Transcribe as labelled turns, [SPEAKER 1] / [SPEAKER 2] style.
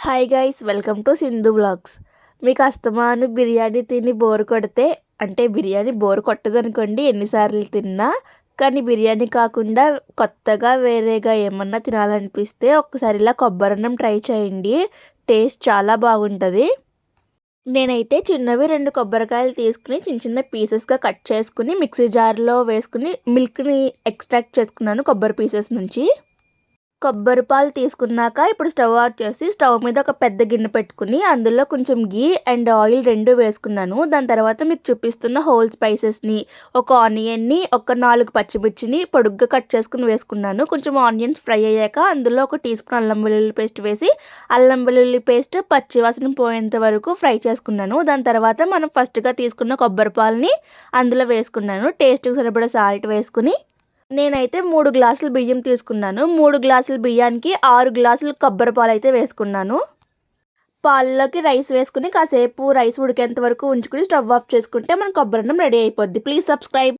[SPEAKER 1] Hi guys, welcome to Sindhu vlogs. మీకు అస్తమాను బిర్యానీ తిని బోర్ కొడితే, అంటే బిర్యానీ బోర్ కొట్టదనుకోండి ఎన్నిసార్లు తిన్నా, కానీ బిర్యానీ కాకుండా కొత్తగా వేరేగా ఏమన్నా తినాలనిపిస్తే ఒక్కసారి ఇలా కొబ్బరన్నం ట్రై చేయండి. టేస్ట్ చాలా బాగుంటుంది. నేనైతే చిన్నవి 2 కొబ్బరికాయలు తీసుకుని చిన్న చిన్న పీసెస్గా కట్ చేసుకుని మిక్సీ జార్లో వేసుకుని మిల్క్ని ఎక్స్ట్రాక్ట్ చేసుకున్నాను కొబ్బరి పీసెస్ నుంచి. కొబ్బరి పాలు తీసుకున్నాక ఇప్పుడు స్టవ్ ఆన్ చేసి స్టవ్ మీద ఒక పెద్ద గిన్నె పెట్టుకుని అందులో కొంచెం గీ అండ్ ఆయిల్ 2 వేసుకున్నాను. దాని తర్వాత మీకు చూపిస్తున్న హోల్ స్పైసెస్ని, ఒక ఆనియన్ని, ఒక 4 పచ్చిమిర్చిని పొడుగ్గా కట్ చేసుకుని వేసుకున్నాను. కొంచెం ఆనియన్స్ ఫ్రై అయ్యాక అందులో ఒక టీ స్పూన్ అల్లం వెల్లుల్లి పేస్ట్ వేసి అల్లం వెల్లుల్లి పేస్ట్ పచ్చివాసన పోయేంత వరకు ఫ్రై చేసుకున్నాను. దాని తర్వాత మనం ఫస్ట్గా తీసుకున్న కొబ్బరి పాలని అందులో వేసుకున్నాను. టేస్ట్కి సరిపడా సాల్ట్ వేసుకుని నేనైతే 3 గ్లాసులు బియ్యం తీసుకున్నాను. 3 గ్లాసుల బియ్యానికి 6 గ్లాసులు కొబ్బరి పాలు అయితే వేసుకున్నాను. పాలలోకి రైస్ వేసుకుని కాసేపు రైస్ ఉడికేంత వరకు ఉంచుకుని స్టవ్ ఆఫ్ చేసుకుంటే మన కొబ్బరన్నం రెడీ అయిపోద్ది. Please subscribe.